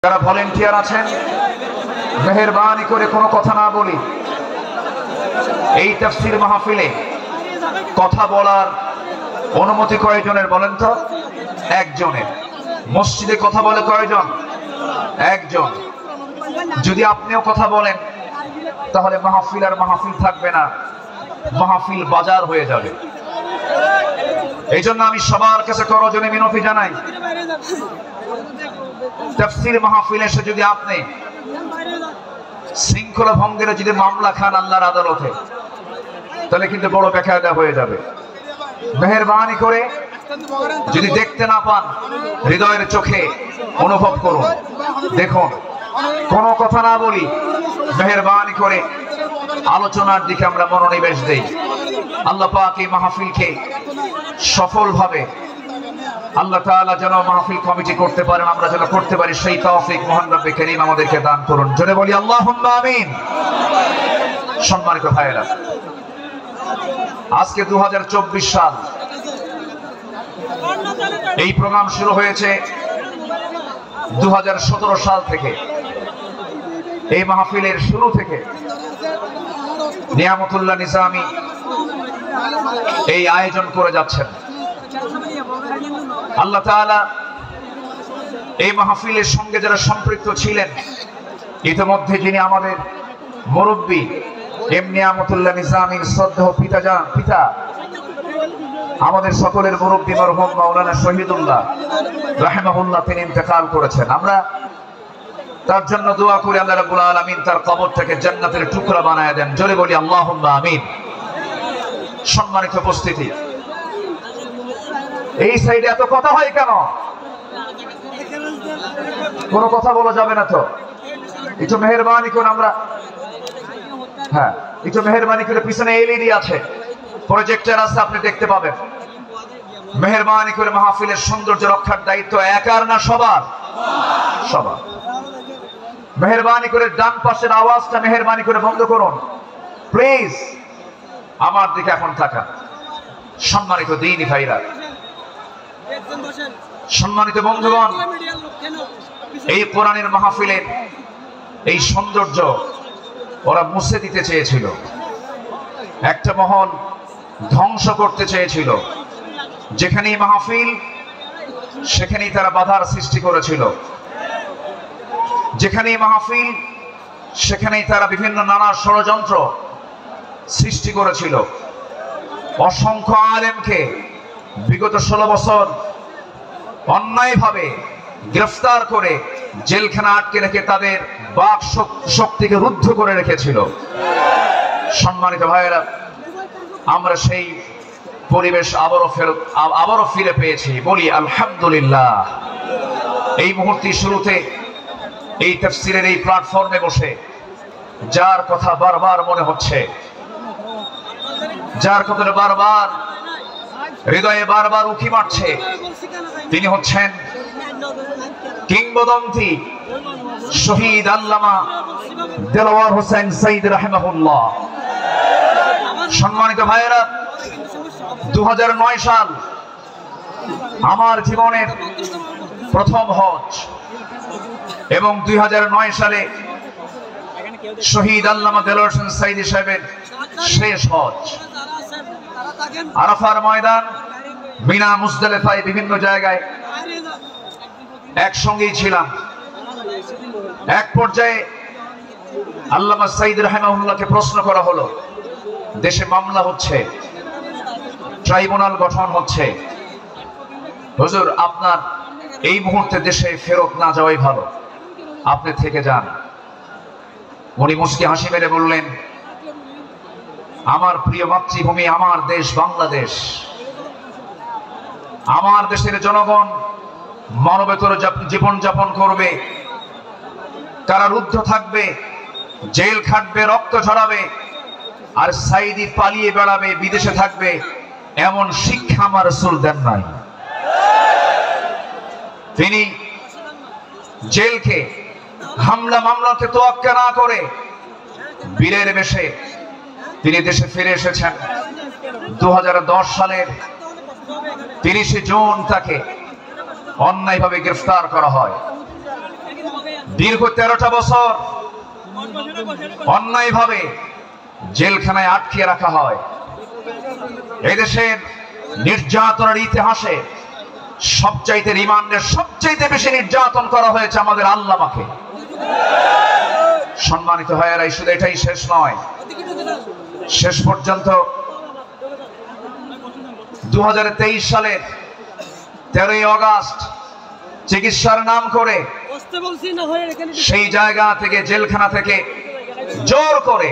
যারা ভলেন্টিয়ার আছেন মেহেরবানি করে কোনো কথা না বলি। এই তাফসীর মাহফিলে কথা বলার অনুমতি কয়জনের বলেন তো? একজনের। মসজিদে কথা বলে কয়জন? একজন। যদি আপনিও কথা বলেন তাহলে মাহফিল আর মাহফিল থাকবে না, মাহফিল বাজার হয়ে যাবে। এই জন্য আমি সবার কাছে করজোড়ে মিনতি জানাই, তাফসীর মাহফিলে এসে যদি আপনি শৃঙ্খলা ভঙ্গের যদি মামলা খান আল্লাহর আদালতে, তাহলে কিন্তু বড় বেকায়দা হয়ে যাবে। মেহেরবানি করে যদি দেখতে না পান, হৃদয়ের চোখে অনুভব করুন, দেখুন, কোনো কথা না বলি। মেহেরবানি করে আলোচনার দিকে আমরা মনোনিবেশ দেই। আল্লাহ পাক এই মাহফিলকে সফলভাবে আল্লাহ তাআলা যেন মাহফিল কমিটি করতে পারেন, আমরা যেন করতে পারি, সেই তৌফিক মহান রব্বে কারীম আমাদেরকে দান করুন। জোরে বলি আল্লাহুম্মা আমিন। সম্মানিত ভাইয়েরা, আজকে 2024 সাল। এই প্রোগ্রাম শুরু হয়েছে 2017 সাল থেকে। এই মাহফিলের শুরু থেকে নিয়ামতুল্লাহ নিজামী এই আয়োজন করে যাচ্ছেন। আল্লাহ তাআলা এই মাহফিলের সঙ্গে যারা সম্পৃক্ত ছিলেন, ইতিমধ্যে যিনি আমাদের মুরব্বী এম নিয়ামতুল্লাহ নিজামীর শ্রদ্ধেয় পিতা আমাদের সকলের মুরব্বী মরহুম মাওলানা শহীদুল্লাহ রাহিমাহুল্লাহ, তিনি ইন্তেকাল করেছেন। আমরা তার জন্য দোয়া করি আল্লাহ রাব্বুল আলামিন তার কবরটাকে জান্নাতের টুকরা বানায় দেন। জোরে বলি আল্লাহুম্মা আমিন। সম্মানিত উপস্থিতি, এই সাইডে এত কথা হয় কেন? কোনো কথা বলা যাবে না তো? একটু মেহেরবানি করে আমরা, হ্যাঁ, একটু মেহেরবানি করে, পিছনে এলইডি আছে, প্রজেক্টর আছে, আপনি দেখতে পাবেন। মেহেরবানি করে মাহফিলের সৌন্দর্য রক্ষার দায়িত্ব একার না সবার? সবার। মেহেরবানি করে ডান পাশের আওয়াজটা মেহেরবানি করে বন্ধ করুন প্লিজ। আমার দিকে এখন তাকান। সম্মানিত দ্বীনি ভাইরা, সম্মানিত বন্ধুগণ, এই কোরআনের মাহফিলের এই সৌন্দর্য ওরা মুছে দিতে চেয়েছিল, একটা মহল ধ্বংস করতে চেয়েছিল। যেখানেই মাহফিল সেখানেই তারা বাধার সৃষ্টি করেছিল, যেখানেই মাহফিল সেখানেই তারা বিভিন্ন নানা ষড়যন্ত্র সৃষ্টি করেছিল। অসংখ্য আলেমকে বিগত 16 বছর অন্যায়ভাবে গ্রেফতার করে জেলখানা আটকে রেখে তাদের বাক শক্তিকে রুদ্ধ করে রেখেছিল। সম্মানিত ভাইয়েরা, আমরা সেই পরিবেশ আবারও ফিরে পেয়েছি। বলি আলহামদুলিল্লাহ। এই মুহূর্তের শুরুতে এই তাফসীরের এই প্ল্যাটফর্মে বসে যার কথা বারবার মনে হচ্ছে, যার কথা বারবার হৃদয়ে বারবার উকি মারছে, তিনি হচ্ছেন কিংবদন্তি শহীদ আল্লামা দেলোয়ার হোসেন সাইদ রাহিমাহুল্লাহ। সম্মানিত ভাইয়েরা, 2009 সাল আমার জীবনের প্রথম হজ, এবং 2009 সালে শহীদ আল্লামা দেলোয়ার হোসেন সাইদি সাহেবের শেষ হজ। আরাফার ময়দান, মিনা, মুজদালিফায়, বিভিন্ন জায়গায় একসঙ্গেই ছিলাম। এক পর্যায়ে আল্লামা সাইদ রাহিমাহুল্লাহকে প্রশ্ন করা হলো, দেশে মামলা হচ্ছে, ট্রাইব্যুনাল গঠন হচ্ছে, হুজুর আপনার এই মুহূর্তে দেশে ফেরত না যাওয়াই ভালো, আপনি থেকে যান। উনি মুচকি হাসি মেরে বললেন, আমার প্রিয় মাতৃভূমি, আমার দেশ বাংলাদেশ, আমার দেশের জনগণ মানবেতর জীবন যাপন করবে, কারারুদ্ধ থাকবে, জেল খাটবে, রক্ত ঝরাবে, আর সাইদি পালিয়ে বেড়াবে, বিদেশে থাকবে, এমন শিক্ষা আমার রাসূল দেন নাই। তিনি জেলকে, হামলা মামলাকে তোয়াক্কা না করে বীরের বেশে তিনি দেশে ফিরে এসেছেন। 2010 সালের 30 জুন তাকে অন্যায়ভাবে গ্রেফতার করা হয়। দীর্ঘ 13টা বছর অন্যায়ভাবে জেলখানায় আটকে রাখা হয়। এই দেশের নির্যাতনের ইতিহাসে সবচাইতে রিমান্ডের সবচাইতে বেশি নির্যাতন করা হয়েছে আমাদের আল্লামাকে। সম্মানিত ভাইয়েরা, শুধু এটাই শেষ নয়, শেষ পর্যন্ত 2023 সালের 13ই আগস্ট চিকিৎসার নাম করে সেই জায়গা থেকে, জেলখানা থেকে জোর করে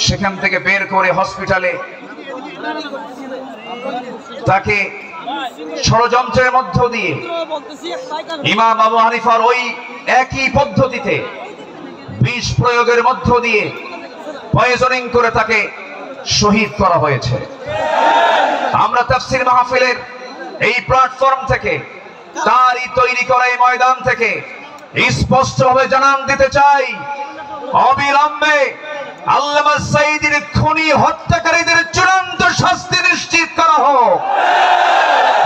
সেখান থেকে বের করে হসপিটালে তাকে ষড়যন্ত্রের মধ্য দিয়ে ইমাম আবু হানিফার ওই একই পদ্ধতিতে বিষ প্রয়োগের মধ্য দিয়ে পয়জনিং করে তাকে শহীদ করা হয়েছে। আমরা তাফসীর মাহফিলের এই প্ল্যাটফর্ম থেকে, তারই তৈরি করা এই ময়দান থেকে স্পষ্টভাবে জানান দিতে চাই, অবিলম্বে আল্লামা সাঈদীর খুনি হত্যাকারীদের চূড়ান্ত শাস্তি নিশ্চিত করা হোক।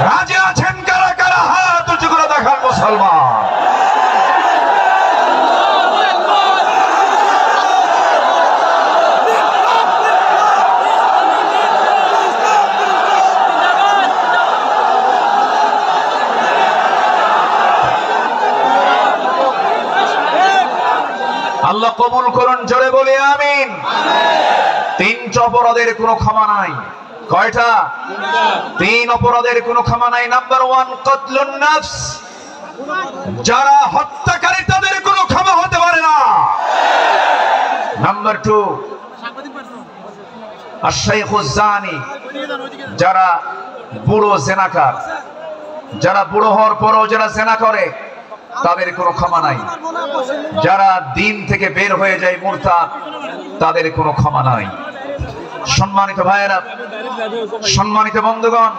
রাজি আছেন কারা কারা? হাত উঁচু করে দেখান মুসলমান। আল্লাহ কবুল করুন, জোরে বলি আমিন। 3 অপরাধের কোনো ক্ষমা নাই। কয়টা? 3 অপরাধের কোনো ক্ষমা নাই। নাম্বার 1 কতলুন নফস, যারা হত্যাকারী তাদের কোনো ক্ষমা হতে পারে না। নাম্বার 2 আশ-শাইখুজ জানি, যারা বুড়ো জেনাকার, যারা বুড়ো হওয়ার পরেও যারা জেনা করে তাদের কোনো ক্ষমা নাই। যারা দিন থেকে বের হয়ে যায় মুরতাদ, তাদের কোনো ক্ষমা নাই। সম্মানিত ভাইয়েরা, সম্মানিত বন্ধুগণ,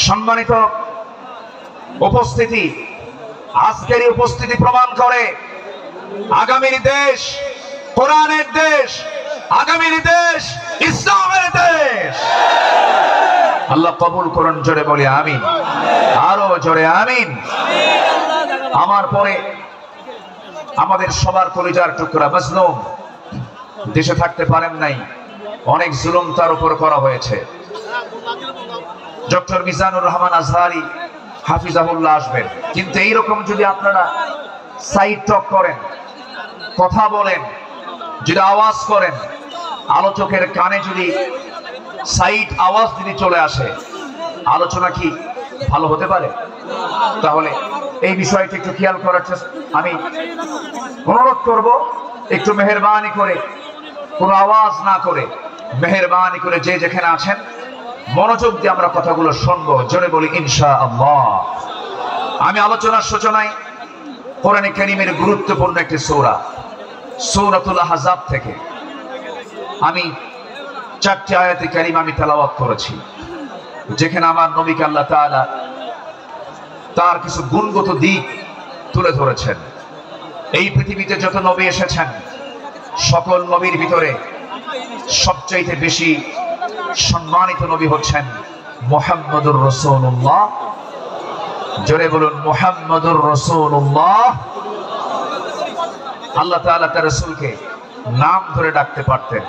সম্মানিত উপস্থিতি, আজকের এই উপস্থিতি প্রমাণ করে আগামীর দেশ কোরআনের দেশ, আগামীর দেশ ইসলামের দেশ। আল্লাহ কবুল করুন, জোরে বলি আমিন। আরো জোরে আমিন। আমার পরে আমাদের সবার কলিজার টুকরা মাজলুম দেশে থাকতে পারেন নাই, অনেক জুলুম তার উপর করা হয়েছে। ডক্টর মিজানুর রহমান আজহারি হাফিজাহুল্লাহ আসবেন, কিন্তু এইরকম যদি আপনারা সাইড টক করেন, কথা বলেন, যদি আওয়াজ করেন, আলোচকের কানে যদি সাইড আওয়াজ যদি চলে আসে, আলোচনা কি ভালো হতে পারে? তাহলে এই বিষয়টি একটু খেয়াল করার আমি অনুরোধ করব, একটু মেহেরবানি করে, কোনো আওয়াজ না করে, মেহেরবানি করে যে যেখানে আছেন মনোযোগ দিয়ে আমরা কথাগুলো শুনবো। জোরে বলি ইনশাআল্লাহ। আমি আলোচনার সূচনায় কোরআনে কারীমের গুরুত্বপূর্ণ একটি সূরা, সূরাতুল আহজাব থেকে আমি 4টি আয়াতে কারীমা আমি তেলাওয়াত করেছি, যেখানে আমার নবীকে আল্লাহ তাআলা তার কিছু গুণগত দিক তুলে ধরেছেন। এই পৃথিবীতে যত নবী এসেছেন, সকল নবীর ভিতরে সবচাইতে বেশি সম্মানিত নবী হচ্ছেন মুহাম্মদুর রাসূলুল্লাহ। জোরে বলুন মুহাম্মদুর রাসূলুল্লাহ। আল্লাহ তাআলা তার রাসূলকে নাম ধরে ডাকতে পারতেন,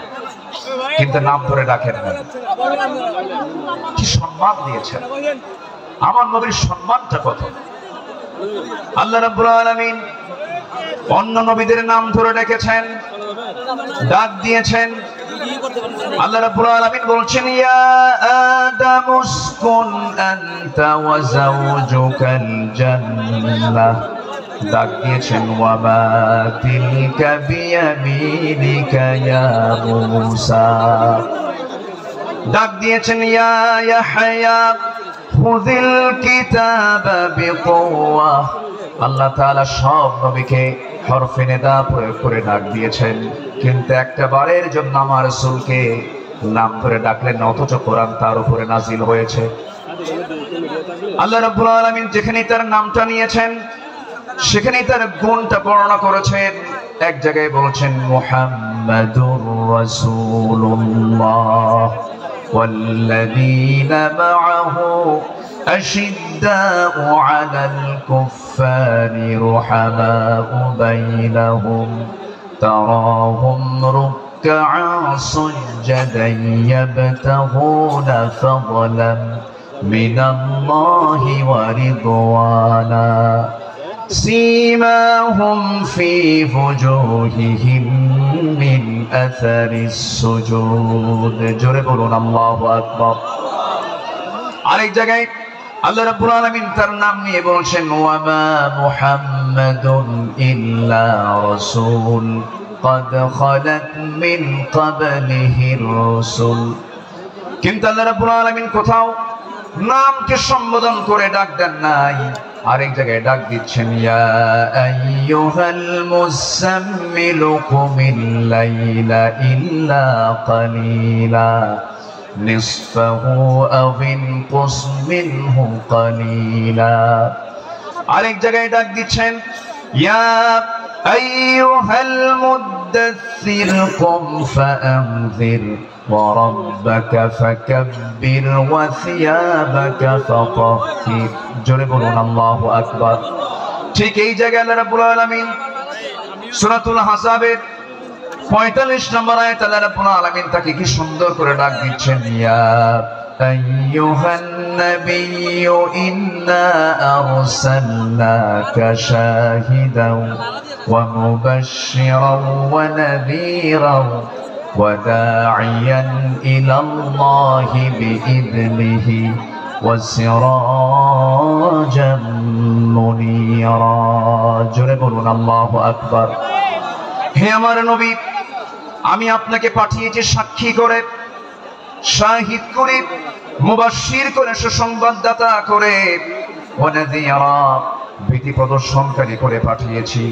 কিন্তু নাম ধরে ডাকেন না। কি সম্মান দিয়েছেন! আমার নবীর সম্মানটা কত! আল্লাহ রাব্বুল আলামিন অন্য নবীদের নাম ধরে ডেকেছেন, ডাক দিয়েছেন। আল্লাহ রাব্বুল আলামিন বলছেন, ইয়া আদাম উসকুন আনতা ওয়া যাওজুকাল জান্নাহ। ডাক দিয়েছেন, ওয়া মা তিলকা বিয়ামিনিকা ইয়া মূসা। ডাক দিয়েছেন, ইয়া ইয়াহইয়া খুযিল কিতাবা বিকুওয়া। আল্লাহ তাআলা সব নবীকে হরফে নিদা প্রয়োগ করে ডাক দিয়েছেন, কিন্তু একটা বারের জন্য আমার রাসূলকে নাম ধরে ডাকলেন না, অথচ কোরআন তার উপরে নাজিল হয়েছে। আল্লাহ রাব্বুল আলামিন যেখানেই তার নামটা নিয়েছেন, সেখানেই তার গুণটা বর্ণনা করেছেন। এক জায়গায় বলছেন মুহাম্মাদুর রাসূলুল্লাহ ওয়াল্লাযীনা মাআহু أشداء على الكفار رحماء بينهم تراهم ركعا سجدا يبتغون فضلا من الله ورضوانا سيماهم في وجوههم من أثر السجود جربون الله أكبر عليك جاي الله رب العالمين ترنمني بولشن وما محمد إلا رسول قد خلت من قبله الرسل কিন্তু আল্লাহ রাব্বুল আলামিন কোথাও নামকে সম্বোধন করে ডাক দেন নাই আরেক জায়গায় ডাক দিচ্ছেন ইয়া আইয়ুহাল মুসাম্মিলু কুমিল লাইলা ইল্লা কালিলা নিসফাহু আও ইনকুস মিনহু কালিলা আরেক জায়গায় ডাক দিচ্ছেন ইয়া আইয়ুহাল মুদাথথির কুম ফাআনযির وربك فكبر وثيابك فطهر জোরে বলুন আল্লাহু আকবার ঠিক এই জায়গায় আল্লাহ রাব্বুল আলামিন সূরাতুল আহজাবের 45 নম্বর আয়াত আল্লাহ রাব্বুল আলামিন তাকে কি সুন্দর করে ডাক দিচ্ছেন ইয়া আইয়ুহান নাবিয়্যু ইন্না আরসালনাকা শাহিদাও ওয়া মুবাশশিরাও ওয়া নাযীরাও وداعيا إلى الله بإذنه وسراجا منيرا جربون الله أكبر হে আমার নবী আমি আপনাকে পাঠিয়েছি সাক্ষী করে শাহিদ করে মুবাশশির করে সুসংবাদদাতা করে ওয়ানাযীরা ভীতি প্রদর্শনকারী করে পাঠিয়েছি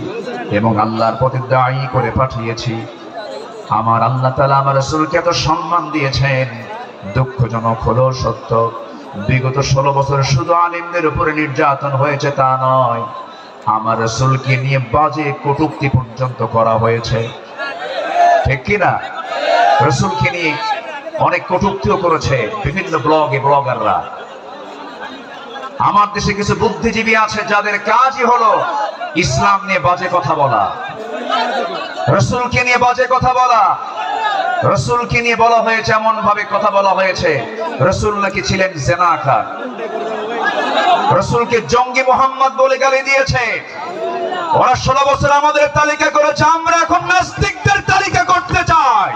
এবং আল্লাহর পথে দায়ী করে পাঠিয়েছি আমার আল্লাহ তাআলা আমার রাসূলকে এত সম্মান দিয়েছেন দুঃখজনক হলো সত্য বিগত 16 বছর শুধু আলেমদের উপরে নির্যাতন হয়েছে তা নয় আমার রাসূলকে নিয়ে বাজে কটূক্তি পর্যন্ত করা হয়েছে ঠিক কি না রাসূলকে নিয়ে অনেক কটূক্তিও করেছে বিভিন্ন ব্লগাররা আমার দেশে কিছু বুদ্ধিজীবী আছে যাদের কাজই হলো ইসলাম নিয়ে বাজে কথা বলা রাসূলকে নিয়ে বাজে কথা বলা রাসূলকে নিয়ে বলা হয়েছে এমন ভাবে কথা বলা হয়েছে রাসূল নাকি ছিলেন জিনাকার রাসূলকে জঙ্গি মুহাম্মদ বলে গালি দিয়েছে ওরা 16 বছর আমাদের তালিকা করেছে আমরা এখন নাস্তিকদের তালিকা করতে চাই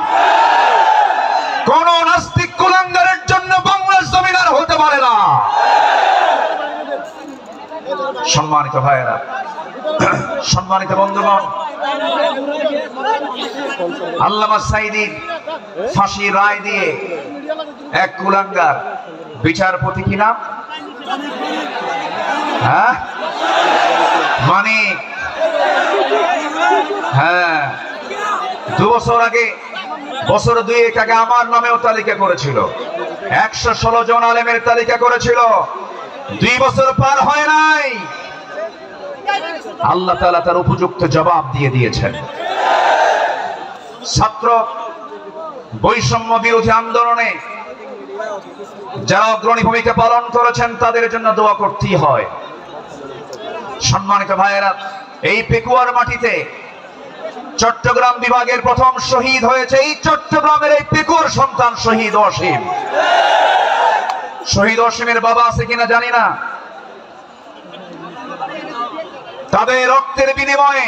কোন নাস্তিক কুলাঙ্গারের জন্য বাংলার জমিন আর হতে পারে না সম্মানিত ভাইরা সম্মানিত বন্ধুগণ আল্লামা সাঈদী ফাঁসি রায় দিয়ে এক কুলাঙ্গার বিচারপতি কি নাম হ্যাঁ মানিক হ্যাঁ 2 বছর আগে বছর 2 আগে আমার নামেও তালিকা করেছিল 116 জন আলেমের তালিকা করেছিল 2 বছর পার হয় নাই আল্লাহ তাআলা তার উপযুক্ত জবাব দিয়ে দিয়েছেন ছাত্র বৈষম্য বিরোধী আন্দোলনে যারা অগ্রণী ভূমিকা পালন করেছেন তাদের জন্য দোয়া করতেই হয় সম্মানিত ভাইয়েরা এই পেকুয়ার মাটিতে চট্টগ্রাম বিভাগের প্রথম শহীদ হয়েছে এই চট্টগ্রামের এই পেকুয়ার সন্তান শহীদ অসীম শহীদ অসীমের বাবা আছে কিনা জানি না তাদের রক্তের বিনিময়ে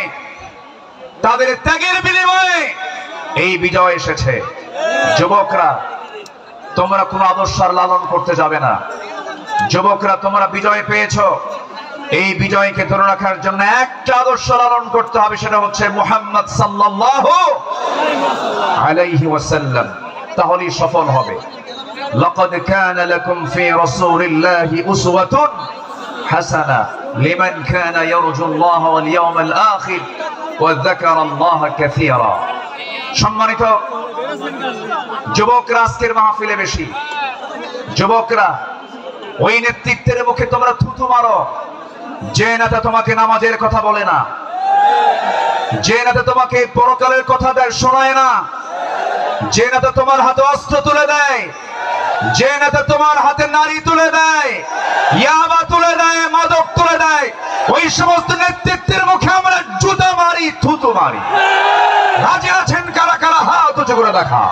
তাদের ত্যাগের বিনিময়ে এই বিজয় এসেছে যুবকরা তোমরা কোন আদর্শ লালন করতে যাবে না যুবকরা তোমরা বিজয় পেয়েছো এই বিজয়কে ধরে রাখার জন্য একটা আদর্শ লালন করতে হবে সেটা হচ্ছে মুহাম্মদ সাল্লাল্লাহু আলাইহি ওয়াসাল্লাম তাহলেই সফল হবে লাকাদ কানা লাকুম ফি রাসূলিল্লাহি উসওয়াতুন হাসানা লিমান কানা ইয়ারজুল্লাহ ওয়াল ইয়াউমাল আখির ওয়া যাকারাল্লাহ কাসীরা সম্মানিত যুবকরা আজকের মাহফিলে বেশি যুবকরা ওই নেতৃত্বের মুখে তোমরা থুতু মারো যে নেতা তোমাকে নামাজের কথা বলে না যে নেতা তোমাকে পরকালের কথা শোনায় না যে নেতা তোমার হাতে অস্ত্র তুলে দেয় যে নেতা তোমার হাতে নারী তুলে দেয়, ইয়াবা তুলে দেয়, মাদক তুলে দেয়, ওই সমস্ত নেতৃত্বের মুখে আমরা জুতা মারি, থুতু মারি। রাজি আছেন কারা কারা? হাত উঁচু করে দেখা।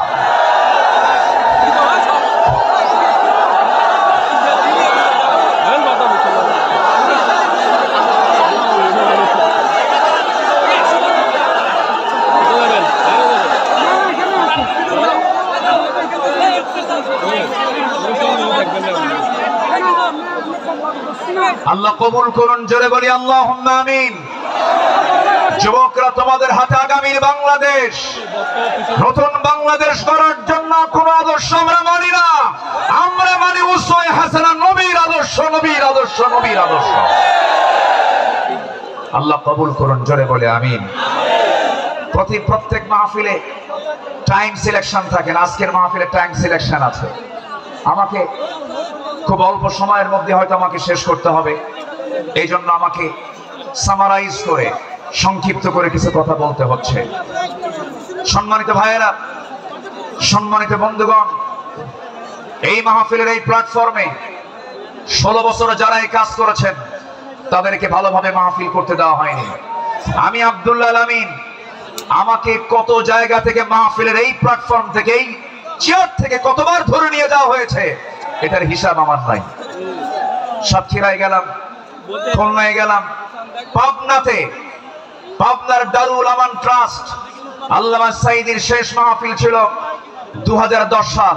আল্লাহ কবুল করুন, জোরে বলি আল্লাহুম্মা আমিন। যুবকরা, তোমাদের হাতে আগামীর বাংলাদেশ, নতুন বাংলাদেশ করার জন্য কোন আদর্শ আমরা মানি না, আমরা মানি উসওয়ায়ে হাসানা, নবীর আদর্শ, নবীর আদর্শ, নবীর আদর্শ। আল্লাহ কবুল করুন, জোরে বলে আমিন। প্রত্যেক মাহফিলে টাইম সিলেকশন থাকে না, আজকের মাহফিলে টাইম সিলেকশন আছে। আমাকে খুব অল্প সময়ের মধ্যে হয়তো আমাকে শেষ করতে হবে, এই জন্য আমাকে সামারাইজ করে, সংক্ষিপ্ত করে কিছু কথা বলতে হচ্ছে। সম্মানিত ভাইয়েরা, সম্মানিত বন্ধুগণ, এই মাহফিলের এই প্ল্যাটফর্মে 16 বছর যারা এই কাজ করেছেন তাদেরকে ভালোভাবে মাহফিল করতে দেওয়া হয়নি। আমি আব্দুল্লাহ আল আমিন, আমাকে কত জায়গা থেকে মাহফিলের এই প্ল্যাটফর্ম থেকে, এই চেয়ার থেকে কতবার ধরে নিয়ে যাওয়া হয়েছে এটার হিসাব আমার নাই। সাতক্ষীরায় গেলাম, খুলনায় গেলাম, পাবনাতে, পাবনার দারুল আমান ট্রাস্ট, আল্লামা সাঈদীর শেষ মাহফিল ছিল 2010 সাল।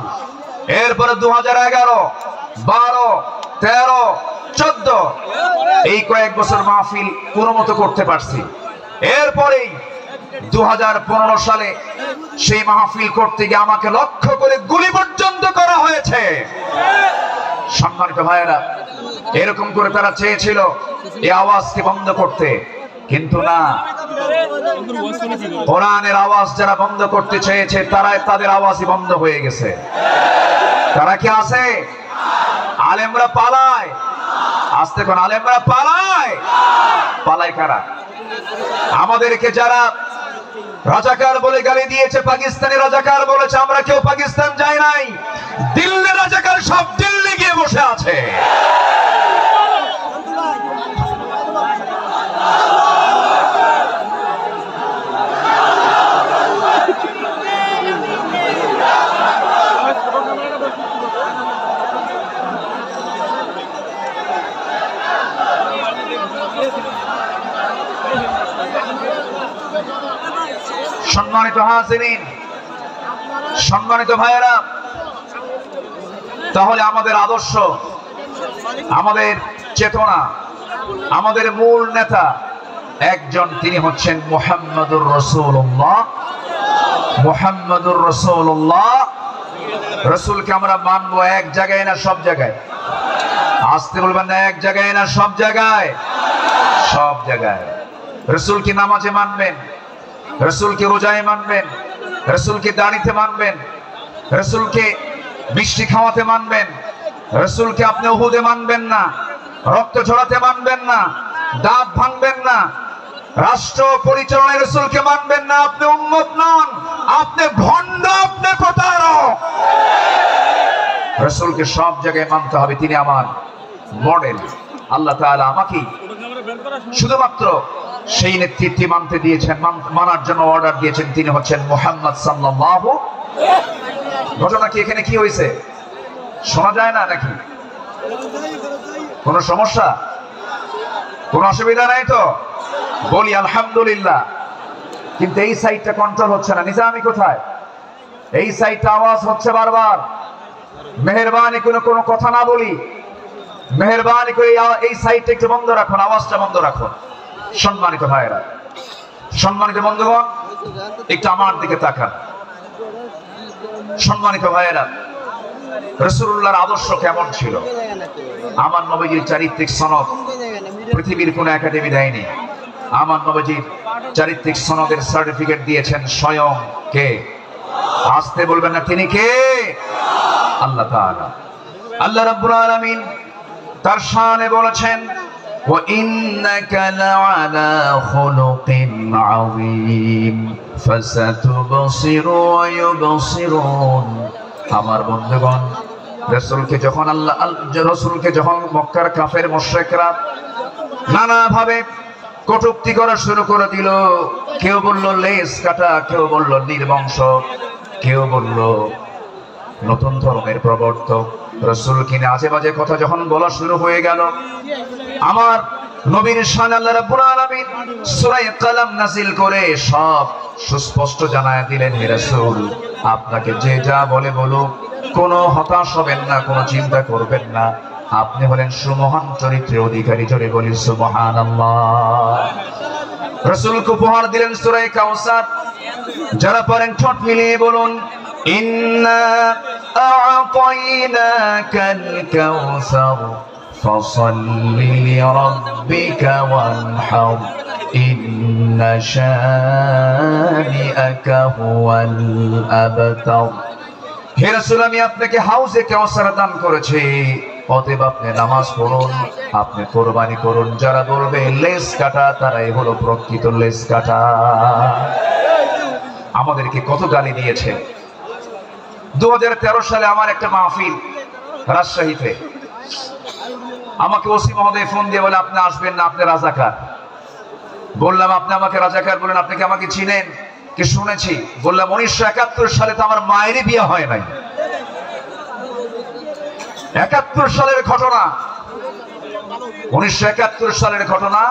এরপরে 2011, 12, 13, 14 এই কয়েক বছর মাহফিল কোনো মতো করতে পারছি। এরপরেই 2015 সালে সেই মাহফিল করতে গিয়ে আমাকে লক্ষ্য করে গুলি পর্যন্ত করা হয়েছে। সম্মানিত ভাইয়েরা, এরকম করে তারা চেয়েছিল এই আওয়াজকে বন্ধ করতে, কিন্তু না, কোরআনের আওয়াজ যারা বন্ধ করতে চেয়েছে তাদের আওয়াজই বন্ধ হয়ে গেছে। তারা কি আছে? আলেমরা পালায়, আসতে কোন আলেমরা পালায়, পালায় কারা? আমাদেরকে যারা রাজাকার বলে গালি দিয়েছে, পাকিস্তানি রাজাকার বলেছে, আমরা কেউ পাকিস্তান যাই নাই। দিল্লি রাজাকার সব দিল্লি গিয়ে বসে আছে। সম্মানিত হাজিরিন, সম্মানিত ভাইয়েরা, তাহলে আমাদের আদর্শ, আমাদের চেতনা, আমাদের মূল নেতা একজন, তিনি হচ্ছেন মুহাম্মদুর রাসূলুল্লাহ। মুহাম্মদুর রাসূলুল্লাহ, রাসূলকে আমরা মানবো এক জায়গায় না সব জায়গায়? আসতে বলবেন না, এক জায়গায় না সব জায়গায়? সব জায়গায়। রাসূলকে নামাজে মানবেন, রাসূলকে রোজায় মানবেন, রাসূলকে দাড়িতে মানবেন, রাসূলকে মিষ্টি খাওয়াতে মানবেন, রাসূলকে আপনি উহুদে মানবেন না, রক্ত ঝরাতে মানবেন না, দাঁত ভাঙবেন না, রাষ্ট্র পরিচালনায় রাসূলকে মানবেন না। আপনি উম্মত নন, আপনি ভণ্ড, আপনি প্রতারক। রাসূলকে সব জায়গায় মানতে হবে, তিনি আমার মডেল। আল্লাহ তাআলা আমাকে শুধুমাত্র সেই নেতৃত্বে মানতে দিয়েছেন, মানার জন্য অর্ডার দিয়েছেন, তিনি হচ্ছেন মুহাম্মদ সাল্লাল্লাহু। ঘটনা কি এখানে কি হয়েছে শোনা যায় না নাকি? কোনো সমস্যা, কোনো অসুবিধা নাই তো? বলি আলহামদুলিল্লাহ। কিন্তু এই সাইডটা কন্ট্রোল হচ্ছে না। নিজামি কোথায়? এই সাইডটা আওয়াজ হচ্ছে বারবার। মেহেরবানি করে কোনো কথা না বলি, মেহেরবানি করে এই সাইডটা একটু বন্ধ রাখুন, আওয়াজটা বন্ধ রাখুন। সম্মানিত ভাইয়েরা, সম্মানিত বন্ধুগণ, একটু আমার দিকে তাকান। সম্মানিত ভাইয়েরা, রাসূলুল্লাহর আদর্শ কেমন ছিল? আমার নবীজির চারিত্রিক সনদ পৃথিবীর কোন একাডেমি দেয়নি। আমার নবীজির চারিত্রিক সনদের সার্টিফিকেট দিয়েছেন স্বয়ং কে? আসতে বলবেন না, তিনি কে? আল্লাহ তাআলা। আল্লাহ রাব্বুল আলামিন তার শানে বলেছেন, ওয়া ইন্নাকা লাআলা খুলুকিন আযীম ফাসাতুবসিরু ওয়া ইউবসিরুন। আমার বন্ধুগণ, রাসূলকে যখন মক্কার কাফের মুশরিকরা নানা ভাবে কটূক্তি করা শুরু করে দিল, কেউ বলল লেজ কাটা, কেউ বলল নির্বংশ, কেউ বলল নতুন ধর্মের প্রবর্তক। রাসূল কিনে আজে বাজে কথা যখন বলা শুরু হয়ে গেল, আমার নবীর শান আল্লাহ রাব্বুল আলামিন সূরা কালাম নাযিল করে সব সুস্পষ্ট জানায় দিলেন, হে রাসূল আপনাকে যে যা বলে বলুক কোনো হতাশ হবেন না, কোনো চিন্তা করবেন না, আপনি হলেন সুমহান চরিত্রের অধিকারী। জোরে বলি সুবহানাল্লাহ। রাসূলকে উপহার দিলেন সূরা কাউসার। যারা পারেন ঠোঁট মিলিয়ে বলুন, ইন্না আ'তাইনাকাল কাউসার ফাসাল্লি লিরাব্বিকা ওয়ানহার ইন্না শানিআকা হুয়াল আবতার। হে রাসূল আমি আপনাকে হাউজে কাউসার দান করেছি, অতএব আপনি নামাজ পড়ুন, আপনি কোরবানি করুন। যারা বলবে লেজ কাটা, তারাই হলো প্রকৃত লেজ কাটা। আমাদেরকে কত গালি দিয়েছে। 2013 সালে আমার একটা মাহফিল রাজশাহীতে, আমাকে ওসি মহোদয় ফোন দিয়ে বলে আপনি আসবেন না, আপনি রাজাকার। বললাম আপনি আমাকে রাজাকার বলেন, আপনি কি আমাকে চিনেন? কি শুনেছি? বললাম 1971 সালে তো আমার মায়েরই বিয়ে হয় নাই। 71 সালের ঘটনা, 1971 সালের ঘটনা।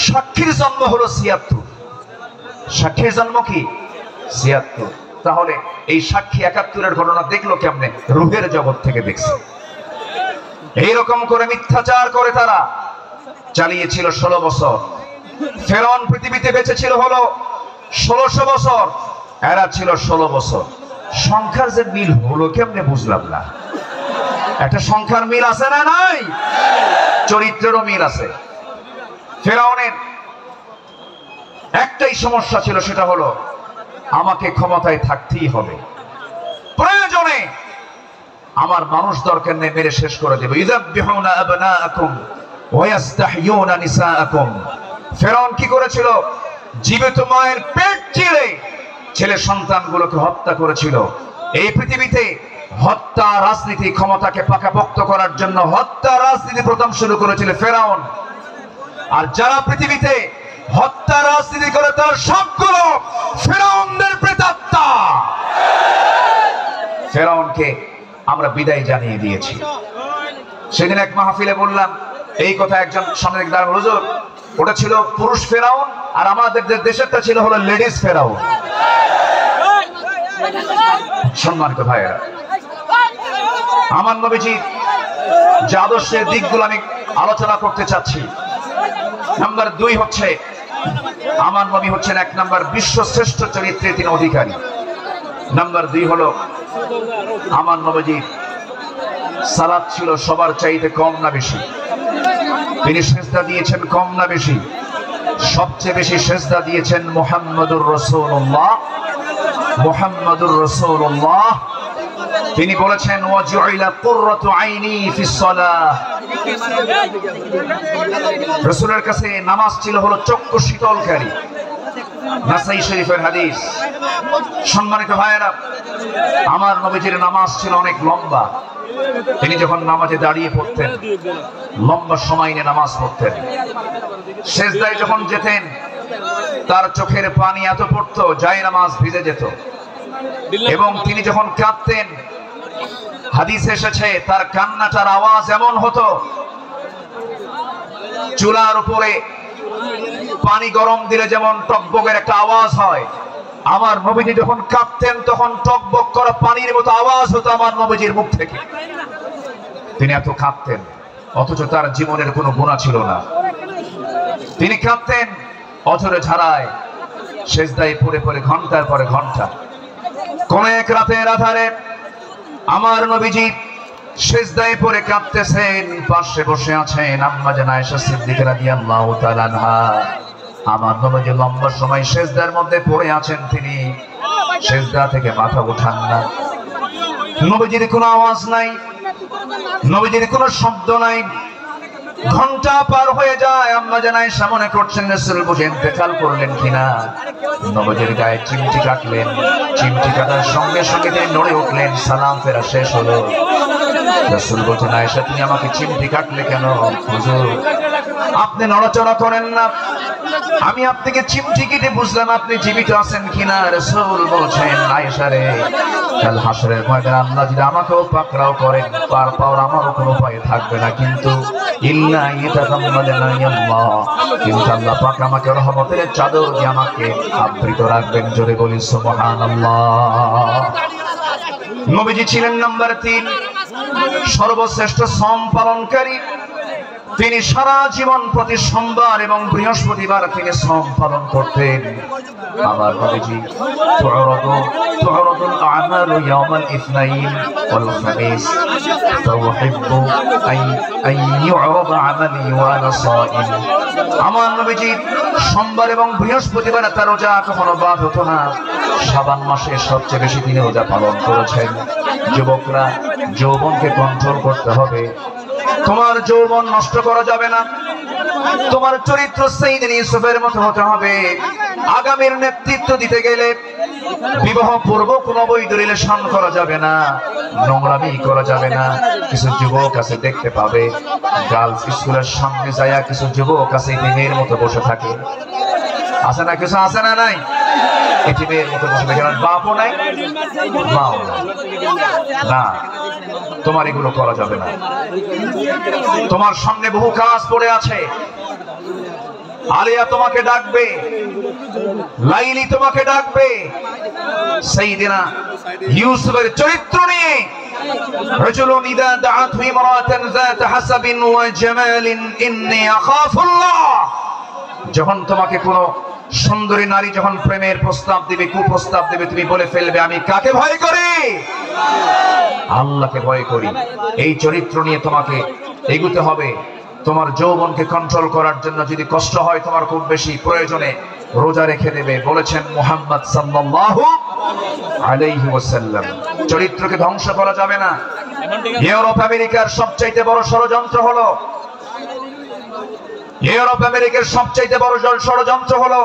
সাক্ষীর জন্ম হলো 76, সাক্ষীর জন্ম কি 76। তাহলে এই সাক্ষী 71-এর ঘটনা দেখলো কেমনে? রূহের জগৎ থেকে দেখছে। এইরকম করে মিথ্যাচার করে তারা চালিয়েছিল 16 বছর। ফেরাউন পৃথিবীতে বেঁচে ছিল হলো 1600 বছর, এরা ছিল 16 বছর। সংখ্যার যে মিল হলো কেমনে বুঝলাম না। একটা সংখ্যার মিল আছে না নাই? চরিত্রেরও মিল আছে। ফেরাউনের একটাই সমস্যা ছিল, সেটা হলো আমাকে ক্ষমতায় থাকতেই হবে, প্রয়োজনে আমার মানুষ দরকার নেই, মেরে শেষ করে দেব। ইযাববিহুনা আবনাআকুম ওয়া ইস্তাহইয়ুনা নিসাআকুম। ফেরাউন কি করেছিল? জীবিত মায়ের পেট চিরে ছেলে সন্তানগুলোকে হত্যা করেছিল। এই পৃথিবীতে হত্যা রাজনীতি, ক্ষমতাকে পাকাপোক্ত করার জন্য হত্যা রাজনীতি প্রথম শুরু করেছিল ফেরাউন। আর যারা পৃথিবীতে হত্যা রাজনীতি করে তার সবগুলো ফেরাউনদের প্রেতাত্মা। ফেরাউনকে আমরা বিদায় জানিয়ে দিয়েছি। সেদিন এক মাহফিলে বললাম এই কথা, একজন সামনে দাঁড়ান, হুজুর ওটা ছিল পুরুষ ফেরাউন আর আমাদের দেশেরটা ছিল হলো লেডিস ফেরাউন। সম্মানিত ভাইয়েরা, আমার নবীজি যে আদর্শের দিকগুলো আমি আলোচনা করতে চাচ্ছি, নাম্বার 2 হচ্ছে আমার নবী হচ্ছেন 1 নাম্বার বিশ্ব শ্রেষ্ঠ চরিত্রের তিনি অধিকারী। নাম্বার 2 হলো আমার নবীজি সালাত ছিল সবার চাইতে কম না বেশি? তিনি সেজদা দিয়েছেন কম না বেশি? সবচেয়ে বেশি সেজদা দিয়েছেন মুহাম্মদুর রাসূলুল্লাহ। মুহাম্মদুর রাসূলুল্লাহ তিনি বলেছেন ওয়াজুইলা কুররাতু আইনি ফিস সালাহ। রাসূলের কাছে নামাজ ছিল হলো চক্ষু শীতলকারী। নাসাই শরীফের হাদিস। সম্মানিত ভাইয়েরা, আমার নবীজির নামাজ ছিল অনেক লম্বা। তিনি যখন নামাজে দাঁড়িয়ে পড়তেন লম্বা সময় নিয়ে নামাজ পড়তেন। সেজদায় যখন যেতেন তার চোখের পানি এত পড়তো যায় নামাজ ভিজে যেত। এবং তিনি যখন কাঁদতেন হাদিসে এসেছে তার কান্নাটার আওয়াজ এমন হতো চুলার উপরে পানি গরম দিলে যেমন টকবকের একটা আওয়াজ হয়, আমার নবীজি যখন কাঁদতেন তখন টকবক করা পানির মতো আওয়াজ হতো আমার নবীজির মুখ থেকে। তিনি এত কাঁদতেন, অথচ তার জীবনের কোনো গুনাহ ছিল না। তিনি কাঁদতেন অঝরে ঝাড়ায়, সেজদায় পড়ে পড়ে ঘন্টার পরে ঘন্টা। কোন এক রাতের আধারে আমার নবীজি সেজদায় পড়ে কাঁদতেছেন, পাশে বসে আছেন আম্মা জান আয়েশা সিদ্দিকা রাদিয়াল্লাহু তাআলা আনহা। আমার নবীজি লম্বা সময় সেজদার মধ্যে পড়ে আছেন, তিনি সেজদা থেকে মাথা উঠান না। নবীজির কোনো আওয়াজ নাই, নবীজির কোনো শব্দ নাই। ঘন্টা পার হয়ে যায়, আম্মা জান আয়েশা মনে করছেন রাসূল বুঝে ইন্তেকাল করলেন কিনা। নবীজির গায়ে চিমটি কাটলেন, চিমটি কাটার সঙ্গে সঙ্গে তিনি নড়ে উঠলেন। সালাম ফেরা শেষ হলো, রাসূল বলেন আয়েশা তুমি আমাকে চিমটি কাটলে কেন? হুজুর আপনি নড়াচড়া করেন না, আমি আপনাকে চিমটি কেটে বুঝলাম আপনি জীবিত আছেন কিনা। রাসূল বলছেন আয়েশা রে, কাল হাসরের ময়দানে আল্লাহ যদি আমাকেও পাকড়াও করেন পার পাওয়ার আমারও কোনো উপায় থাকবে না, কিন্তু ইল্লা ইয়াতাকাম্মালানা আল্লাহ, কিন্তু আল্লাহ পাক আমাকে রহমতের চাদর দিয়ে আমাকে আবৃত রাখবেন। জোরে বলি সুবহানাল্লাহ। নবীজি ছিলেন নাম্বার 3 সর্বশ্রেষ্ঠ শ্রম পালনকারী। তিনি সারা জীবন প্রতি সোমবার এবং বৃহস্পতিবার তিনি শ্রম পালন করতেন। আমার নবীজি তু'রাদুল আ'মালু ইয়াওমাল ইসনাইন ওয়াল খামিস ফাউহিব্বু আন ইউ'রাদা 'আমালি ওয়া আনা সাইম। আমার নবীজি সোমবার এবং বৃহস্পতিবার তার রোজা কখনো বাদ হতো না। শাবান মাসে সবচেয়ে বেশি দিনে রোজা পালন করেছেন। যুবকরা যৌবনকে কন্ট্রোল করতে হবে। তোমার যৌবন নষ্ট করা যাবে না, তোমার চরিত্র সাইয়েদনা ইউসুফের মতো হতে হবে। আগামীর নেতৃত্ব দিতে গেলে বিবাহ পূর্ব কোনো অবৈধ রিলেশন করা যাবে না, নোংরামি করা যাবে না। কিছু যুবক আছে দেখতে পাবে গার্লস স্কুলের সামনে যায় কিছু যুবক আছে মেয়ের মতো বসে থাকে, আছে না? কিছু আছে না? নাই, এটি মেয়ের মতো বসে থাকে, বাপও নাই মাও না। তোমার এগুলো করা যাবে না। তোমার সামনে বহু কাজ পড়ে আছে। আলিয়া তোমাকে ডাকবে, লাইলি তোমাকে ডাকবে। সাইয়েদনা ইউসুফের চরিত্র নিয়ে রাজুলুন ইযা দাআতহু ইমরাতান যাত হাসাবিন ওয়া জামালিন ইন্নী আখাফুল্লাহ। যখন তোমাকে কোনো সুন্দরী নারী যখন প্রেমের প্রস্তাব দিবে, কুপ্রস্তাব দিবে, তুমি বলে ফেলবে আমি কাকে ভয় করি? আল্লাহকে ভয় করি। এই চরিত্র নিয়ে তোমাকে এগুতে হবে। তোমার যৌবনকে কন্ট্রোল করার জন্য যদি কষ্ট হয় তোমার খুব বেশি, প্রয়োজনে রোজা রেখে দেবে। বলেছেন মুহাম্মদ সাল্লাল্লাহু আলাইহি ওয়াসাল্লাম, চরিত্রকে ধ্বংস করা যাবে না। ইউরোপ আমেরিকার সবচাইতে বড় ষড়যন্ত্র হলো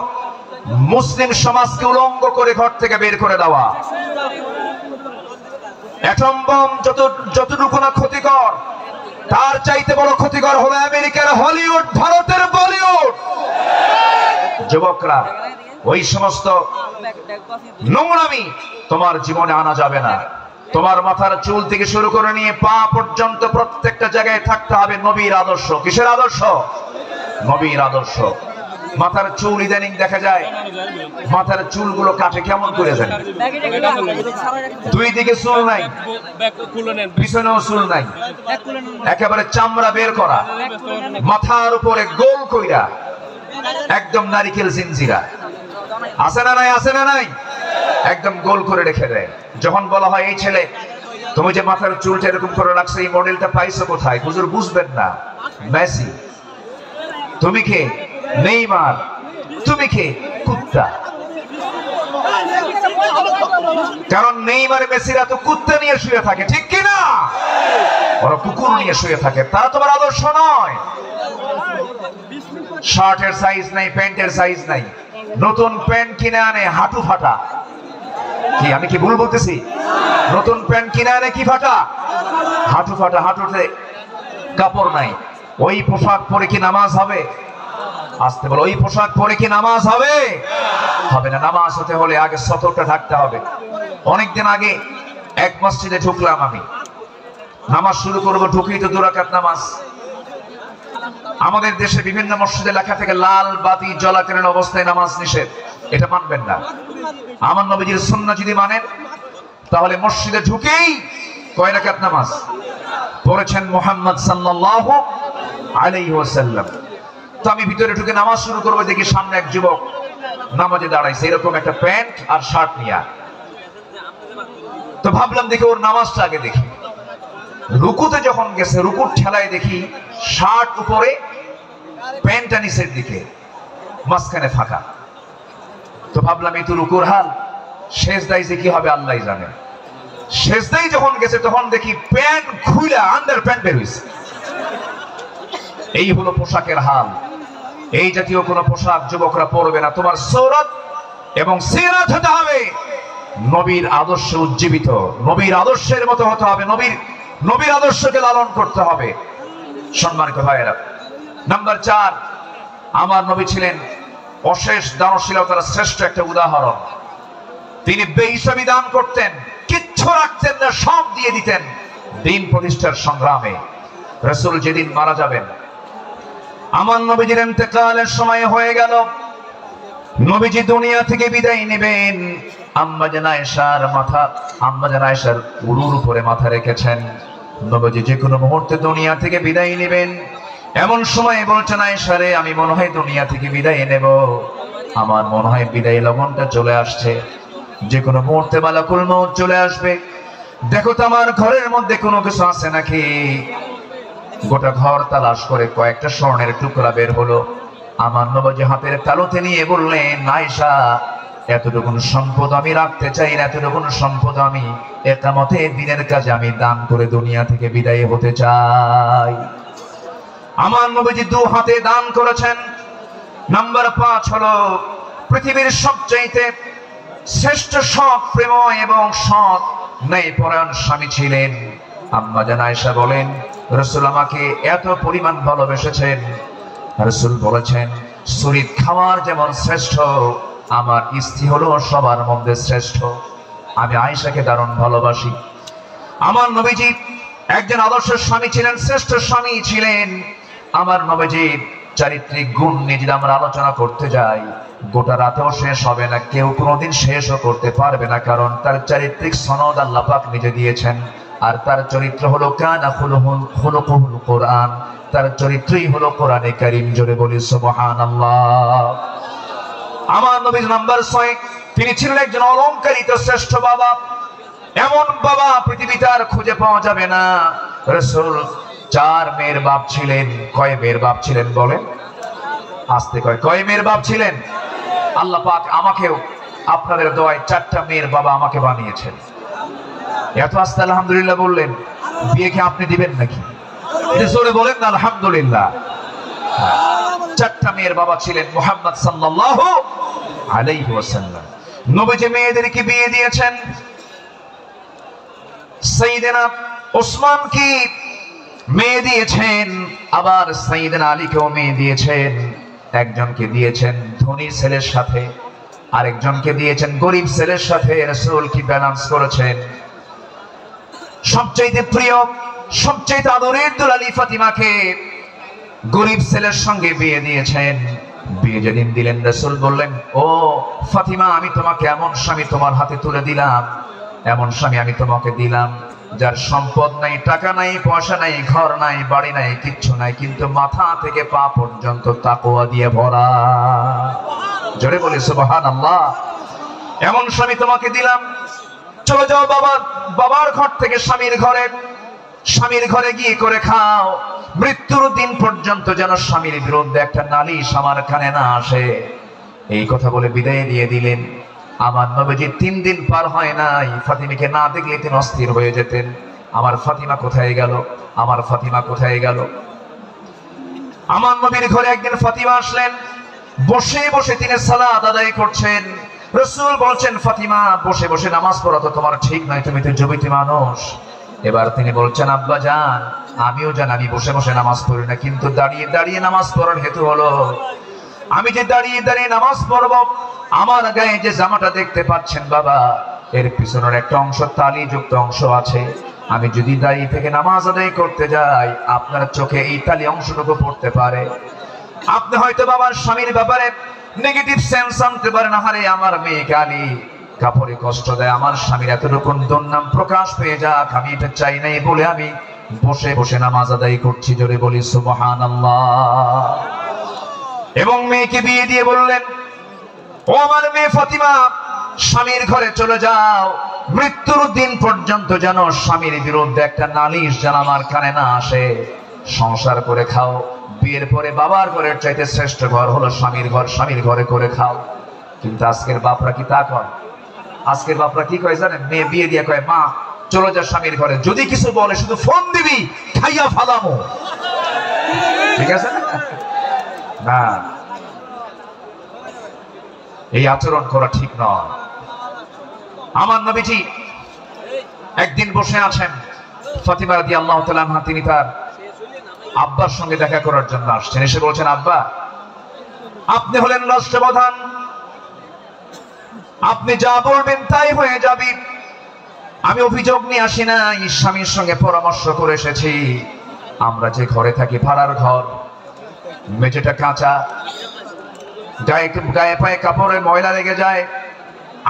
মুসলিম সমাজকে উলঙ্গ করে ঘর থেকে বের করে দেওয়া। অ্যাটম বম যতটুকু না ক্ষতিকর, তার চাইতে বড় ক্ষতিকর হলো আমেরিকার হলিউড, ভারতের বলিউড। যুবকরা ওই সমস্ত নোংরামি তোমার জীবনে আনা যাবে না। তোমার মাথার চুল থেকে শুরু করে নিয়ে পা পর্যন্ত প্রত্যেকটা জায়গায় থাকতে হবে নবীর আদর্শ। কিসের আদর্শ? নবীর আদর্শ। মাথার চুল ইদানিং দেখা যায় মাথার চুলগুলো কাটে কেমন করে জানি, দুই দিকে চুল নাই, পিছনেও চুল নাই, একেবারে চামড়া বের করা, মাথার উপরে গোল কইরা একদম নারিকেল জিনজিরা। আছে না নাই? আছে না নাই? একদম গোল করে রেখে দেয়। যখন বলা হয় এই ছেলে তুমি যে মাথার চুলটা এরকম করে রাখছো, এই মডেলটা পাইছো কোথায়? হুজুর বুঝবেন না। মেসি তুমি কে? নেইমার তুমি কে? কুত্তা। কারণ নেইমার মেসিরা তো কুত্তা নিয়ে শুয়ে থাকে, ঠিক কিনা? ওরা কুকুর নিয়ে শুয়ে থাকে। তারা তোমার আদর্শ নয়। শার্টের সাইজ নাই, প্যান্টের সাইজ নাই, নতুন প্যান্ট কিনে আনে হাঁটু ফাটা। কি আমি কি ভুল বলতেছি? নতুন প্যান্ট কিনে আনে কি ফাটা? হাঁটু ফাটা, হাঁটুতে কাপড় নাই। ওই পোশাক পরে কি নামাজ হবে? আসতে বলো, ওই পোশাক পরে কি নামাজ হবে? হবে না। নামাজ হতে হলে আগে সতর্ক থাকতে হবে। অনেকদিন আগে এক মসজিদে ঢুকলাম আমি, নামাজ শুরু করবো, ঢুকেই তো 2 রাকাত নামাজ। আমাদের দেশে বিভিন্ন মসজিদে লেখা থেকে লাল বাতি জ্বলাকালীন অবস্থায় নামাজ নিষেধ। এটা মানবেন না। আমার নবীজির সুন্নাহ যদি মানেন তাহলে মসজিদে ঢুকেই কয় রাকাত নামাজ পড়েছেন মুহাম্মদ সাল্লাল্লাহু আলাইহি ওয়াসাল্লাম। তো আমি ভিতরে ঢুকে নামাজ শুরু করবো, দেখি সামনে এক যুবক নামাজে দাঁড়াইছে এরকম একটা প্যান্ট আর শার্ট নিয়ে। তো ভাবলাম দেখি ওর নামাজটা আগে দেখি। রুকুতে যখন গেছে, রুকুর ঠেলায় দেখি শার্ট উপরে, প্যান্টটা নিচের দিকে, মাঝখানে ফাঁকা। তো ভাবলাম এই তো রুকুর হাল, সেজদায় যে কি হবে আল্লাহই জানে। সেজদায় যখন গেছে তখন দেখি প্যান্ট খুইলা আন্ডার প্যান্ট বের হইছে। এই হলো পোশাকের হাল। এই জাতীয় কোন পোশাক যুবকরা পরবে না। তোমার সূরত এবং সিরাত হতে হবে নবীর আদর্শ উজ্জীবিত, নবীর আদর্শের মতো হতে হবে, নবীর নবীর আদর্শকে লালন করতে হবে। সম্মানিত ভাইয়েরা, নাম্বার 4, আমার নবী ছিলেন অশেষ দানশীলতার শ্রেষ্ঠ একটা উদাহরণ। তিনি বেহিসাবি দান করতেন, কিচ্ছু রাখতেন না, সব দিয়ে দিতেন দিন প্রতিষ্ঠার সংগ্রামে। রাসূল যেদিন মারা যাবেন, আমার নবীজির ইন্তেকালের সময় হয়ে গেল, নবীজি দুনিয়া থেকে বিদায় নেবেন, আম্মা জান আয়েশার উরুর উপরে মাথা রেখেছেন। নবীজি যে কোনো মুহূর্তে দুনিয়া থেকে বিদায় নেবেন, এমন সময় বলছেন, আয়েশা রে, আমি মনে হয় দুনিয়া থেকে বিদায় নেব, আমার মনে হয় বিদায় লগনটা চলে আসছে, যে কোনো মুহূর্তে মালাকুল মউত চলে আসবে, দেখো তো আমার ঘরের মধ্যে কোনো কিছু আছে নাকি। গোটা ঘর তালাশ করে কয়েকটা স্বর্ণের টুকরা বের হলো, আমার নবীজি হাতের তালুতে নিয়ে বললেন, আয়েশা, এতটুকুন সম্পদ আমি রাখতে চাই না, এতটুকুন সম্পদ আমি কিয়ামতের দিনের কাজে আমি দান করে দুনিয়া থেকে বিদায় হতে চাই। আমার নবীজি 2 হাতে দান করেছেন। নাম্বার 5 হলো, পৃথিবীর সবচাইতে শ্রেষ্ঠ সৎ প্রেমময় এবং সৎ ন্যায়পরায়ণ স্বামী ছিলেন। আম্মা জান আয়েশা বলেন, রাসূল আমাকে এত পরিমাণ ভালোবেসেছেন, রাসূল বলেছেন, শরীর খাওয়ার যেমন শ্রেষ্ঠ, আমার স্ত্রী হলো সবার মধ্যে শ্রেষ্ঠ। আমি আয়েশাকে দারুণ ভালোবাসি। আমার নবীজি একজন আদর্শ স্বামী ছিলেন, শ্রেষ্ঠ স্বামী ছিলেন। আমার নবীজির চারিত্রিক গুণ নিয়ে যদি আমরা আলোচনা করতে যাই, গোটা রাতেও শেষ হবে না, কেউ কোনোদিন শেষও করতে পারবে না, কারণ তার চারিত্রিক সনদ আল্লাহ পাক নিজে দিয়েছেন। আর তার চরিত্র হলো কানা খুলুকুল কোরআন, তার চরিত্রই হলো কোরআনে কারীম। জোরে বলি সুবহানাল্লাহ। আমার নবী নাম্বার 6, তিনি ছিলেন একজন অলংকারিত শ্রেষ্ঠ বাবা। এমন বাবা পৃথিবীতে আর খুঁজে পাওয়া যাবে না। রাসূল 4 মেয়ের বাপ ছিলেন। কয় মেয়ের বাপ ছিলেন বলেন? আস্তে কয় মেয়ের বাপ ছিলেন? আল্লাহ পাক আমাকেও আপনাদের দোয়ায় 4টা মেয়ের বাবা আমাকে বানিয়েছেন। এত আস্তে আলহামদুলিল্লাহ বললেন, বিয়ে কি আপনি দিবেন নাকি? জোরে বলেন না আলহামদুলিল্লাহ। 4টা মেয়ের বাবা ছিলেন মুহাম্মদ সাল্লাল্লাহু আলাইহি ওয়াসাল্লাম। নবীজি মেয়েদেরকে বিয়ে দিয়েছেন। সাইয়েদনা ওসমান কি মেয়ে দিয়েছেন, আবার সাইয়েদনা আলীকেও মেয়ে দিয়েছেন। একজনকে দিয়েছেন ধনী ছেলের সাথে, আরেকজনকে দিয়েছেন গরিব ছেলের সাথে। রাসূল কি ব্যালেন্স করেছেন। সবচেয়ে প্রিয়, সবচেয়ে আদরের দুলালী ফাতিমাকে গরিব ছেলের সঙ্গে বিয়ে দিয়েছেন। বিয়ে যেদিন দিলেন, রাসূল বললেন, ও ফাতিমা, আমি তোমাকে এমন স্বামী তোমার হাতে তুলে দিলাম, এমন স্বামী আমি তোমাকে দিলাম, যার সম্পদ নাই, টাকা নাই, পয়সা নাই, ঘর নাই, বাড়ি নাই, কিচ্ছু নাই, কিন্তু মাথা থেকে পা পর্যন্ত তাকওয়া দিয়ে ভরা। জোরে বলি সুবহানাল্লাহ। এমন স্বামী তোমাকে দিলাম, চলে যাও বাবার ঘর থেকে স্বামীর ঘরে গিয়ে করে খাও, মৃত্যুর দিন পর্যন্ত যেন স্বামীর বিরুদ্ধে একটা নালিশ আমার কানে না আসে। এই কথা বলে বিদায় দিয়ে দিলেন। আমার নবীজি 3 দিন পার হয় নাই, ফাতিমাকে না দেখলে তিনি অস্থির হয়ে যেতেন। আমার ফাতিমা কোথায় গেল, আমার ফাতিমা কোথায় গেল। আমার নবীর ঘরে একদিন ফাতিমা আসলেন, বসে বসে তিনি সালাত আদায় করছেন। রাসূল বলছেন, ফাতিমা, বসে বসে নামাজ পড়া তো তোমার ঠিক নয়, তুমি তো যুবতী মানুষ। এবার তিনি বলছেন, আব্বা জান, আমিও জানি আমি বসে বসে নামাজ পড়ি না, কিন্তু দাঁড়িয়ে দাঁড়িয়ে নামাজ পড়ার হেতু হলো, আমি যে দাঁড়িয়ে দাঁড়িয়ে নামাজ পড়ব, আমার গায়ে যে জামাটা দেখতে পাচ্ছেন বাবা, এর পিছনের একটা অংশ তালিযুক্ত অংশ আছে। আমি যদি দাঁড়িয়ে থেকে নামাজ আদায় করতে যাই, আপনার চোখে এই তালি অংশটুকু পড়তে পারে। আপনি হয়তো বাবার স্বামীর ব্যাপারে নেগেটিভ সেন্স আনতে পারেন, আহারে আমার মেয়ে কালি কাপড়ে কষ্ট দেয়, আমার স্বামীর এতটুকু দুর্নাম প্রকাশ পেয়ে যাক, আমি এটা চাই নাই বলে আমি বসে বসে নামাজ আদায় করছি। জোরে বলি সুবহানাল্লাহ। এবং মেয়েকে বিয়ে দিয়ে বললেন, ও আমার মেয়ে ফাতিমা, স্বামীর ঘরে চলে যাও, মৃত্যুর দিন পর্যন্ত যেন স্বামীর বিরুদ্ধে একটা নালিশ যেন আমার কানে না আসে। সংসার করে খাও, বিয়ের পরে বাবার ঘরের চাইতে শ্রেষ্ঠ ঘর হলো স্বামীর ঘর, স্বামীর ঘরে করে খাও। কিন্তু আজকের বাপরা কি তা কয়? আজকের বাপরা কি কয় জানেন? মেয়ে বিয়ে দিয়ে কয়, মা চলে যা স্বামীর ঘরে, যদি কিছু বলে শুধু ফোন দিবি, খাইয়া ফালামো। ঠিক আছে না? এই আচরণ করা ঠিক নয়। আমার নবীজি একদিন বসে আছেন, ফাতিমা রাদিয়াল্লাহু তাআলা আনহা তিনি তার আব্বার সঙ্গে দেখা করার জন্য আসছেন। এসে বলছেন, আব্বা আপনি হলেন রাষ্ট্রপ্রধান, আপনি যা বলবেন তাই হয়ে যাবে। আমি অভিযোগ নিয়ে আসি না, স্বামীর সঙ্গে পরামর্শ করে এসেছি। আমরা যে ঘরে থাকি ভাড়ার ঘর, মেঝেটা কাঁচা, গায়ে পায়ে কাপড়ে ময়লা লেগে যায়।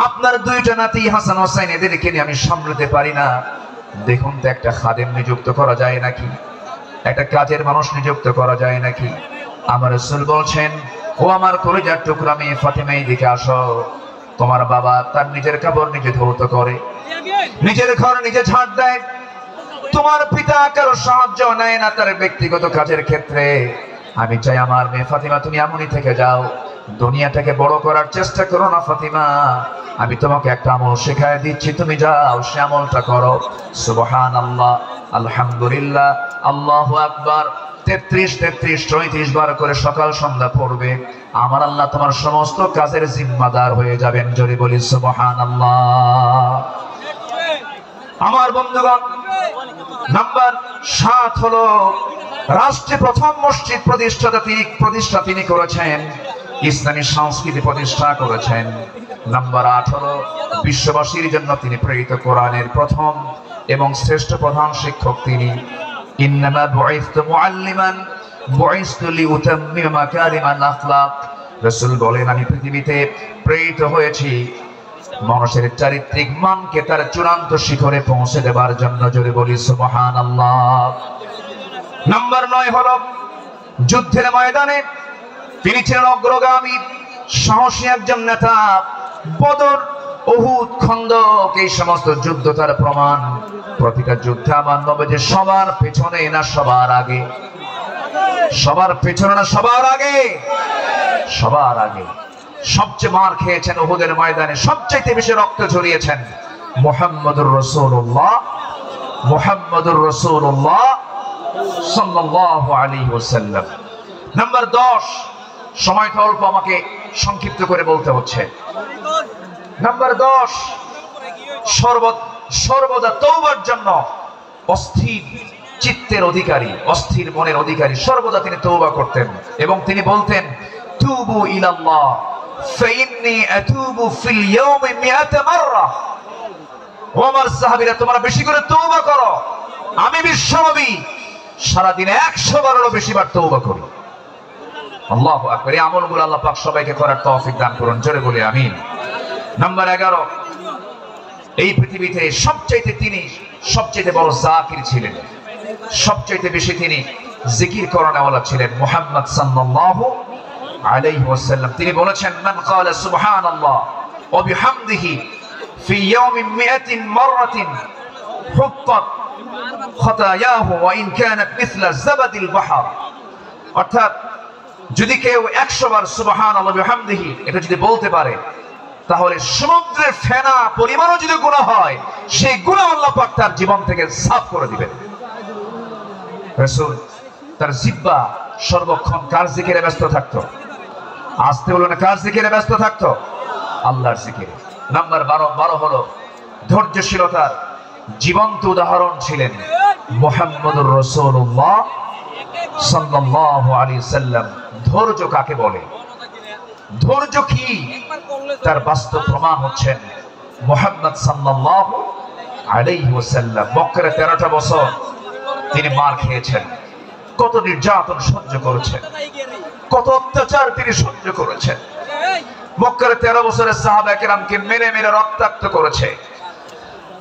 আপনার দুইটা নাতি হাসান হোসেন, এদেরকে নিয়ে আমি সামলাতে পারি না। দেখুন তো একটা খাদেম নিযুক্ত করা যায় নাকি, একটা কাজের মানুষ নিযুক্ত করা যায় নাকি? আমার রাসূল বলছেন, ও আমার কলিজার টুকরা মেয়ে ফাতিমা, এদিকে আসো। তোমার বাবা তার নিজের কাপড় নিজে ধৌত করে, নিজের ঘর নিজে ঝাড় দেয়। তোমার পিতা কারো সাহায্য নেয় না তার ব্যক্তিগত কাজের ক্ষেত্রে। আমি চাই আমার মেয়ে ফাতিমা তুমি এমনই থেকে যাও, দুনিয়াটাকে বড় করার চেষ্টা করো না ফাতিমা। আমি তোমাকে একটা আমল শেখায় দিচ্ছি, তুমি যাও সে আমলটা করো। সুবহানাল্লাহ, আলহামদুলিল্লাহ, আল্লাহু আকবার 33 বার করে সকাল সন্ধ্যা পড়বে। আমার আল্লাহ তোমার সমস্ত কাজের জিম্মাদার হয়ে যাবেন। জোরে বলি সুবহানাল্লাহ। আমার বন্ধুগণ, নাম্বার 7 হলো রাষ্ট্রে প্রথম মসজিদ প্রতিষ্ঠা তিনি করেছেন, ইসলামী সংস্কৃতি প্রতিষ্ঠা করেছেন। নাম্বার 8 হলো বিশ্ববাসীর জন্য তিনি প্রেরিত কোরআনের প্রথম এবং শ্রেষ্ঠ প্রধান শিক্ষক তিনি। ইন্নামা বুইসতু মুআল্লিমান বুইসতু লিউতাম্মিমা মাকারিমাল আখলাক। রাসূল বলেন, আমি পৃথিবীতে প্রেরিত হয়েছি মানুষের চারিত্রিক মানকে তার চূড়ান্ত শিখরে পৌঁছে দেবার জন্য। জোরে বলি সুবহানাল্লাহ। নাম্বার 9 হলো যুদ্ধের ময়দানে তিনি ছিলেন অগ্রগামী, সাহসী একজন নেতা। বদর, উহুদ, খন্দক এই সমস্ত যুদ্ধ তার প্রমাণ। প্রতিটা যুদ্ধে আমার নবী যে সবার পেছনে না সবার আগে, সবার পেছনে না সবার আগে, সবার আগে। সবচেয়ে মার খেয়েছেন উহুদের ময়দানে, সবচেয়ে বেশি রক্ত ঝরিয়েছেন মুহাম্মদুর রাসূলুল্লাহ, মুহাম্মদুর রাসূলুল্লাহ সাল্লাল্লাহু আলাইহি ওয়াসাল্লাম। নাম্বার 10, সময়টা অল্প, আমাকে সংক্ষিপ্ত করে বলতে হচ্ছে। নাম্বার 10, সর্বদা তওবার জন্য অস্থির চিত্তের অধিকারী, অস্থির মনের অধিকারী। সর্বদা তিনি তওবা করতেন এবং তিনি বলতেন, তুবু ইলাল্লাহ ফাইন্নী আতুবু ফিল ইয়াউমি 100 মাররা। ও আমার সাহাবীরা, তোমরা বেশি করে তওবা করো, আমি বিশ্বনবী সারা দিনে 100 বারেরও বেশি বার তওবা করি। আল্লাহু আকবার। এই আমলগুলো আল্লাহ পাক সবাইকে করার তৌফিক দান করুন। জোরে বলি আমিন। নাম্বার 11, এই পৃথিবীতে তিনি সবচেয়ে বড় জাকির ছিলেন, সবচেয়ে বেশি তিনি জিকির করানোওয়ালা ছিলেন মুহাম্মদ সাল্লাল্লাহু আলাইহি ওয়াসাল্লাম। তিনি বলেছেন, মান ক্বালা সুবহানাল্লাহ ওয়া বিহামদিহি ফি ইয়াউমিন 100 মাররাতিন হুত্তাত খাতায়াহু ওয়া ইন কানাত মিছলা যাবাদিল বাহর। অর্থাৎ যদি কেউ 100 বার সুবহানাল্লাহ বিহামদিহি এটা যদি বলতে পারে, তাহলে সমুদ্রের ফেনা পরিমাণও যদি গুনাহ হয়, সেই গুনাহ আল্লাহ পাক তার জীবন থেকে সাফ করে দিবেন। রাসূল তার জিহ্বা সর্বক্ষণ কার জিকিরে ব্যস্ত থাকতো? আসতে হলো না, কার জিকিরে ব্যস্ত থাকতো? আল্লাহর জিকিরে। নাম্বার 12 হলো ধৈর্যশীলতার জীবন্ত উদাহরণ ছিলেন মুহাম্মদুর রাসূলুল্লাহ সাল্লাল্লাহু আলাইহি সাল্লাম। ধৈর্য কাকে বলে, ধৈর্য কি, তার বাস্তব প্রমাণ হচ্ছেন মুহাম্মদ সাল্লাল্লাহু আলাইহি ওয়াসাল্লাম। মক্কার 13টা বছর তিনি মার খেয়েছেন, কত নির্যাতন সহ্য করেছেন, কত অত্যাচার তিনি সহ্য করেছেন। মক্কার 13 বছরের সাহাবা কেরামকে মেরে মেরে রক্তাক্ত করেছে।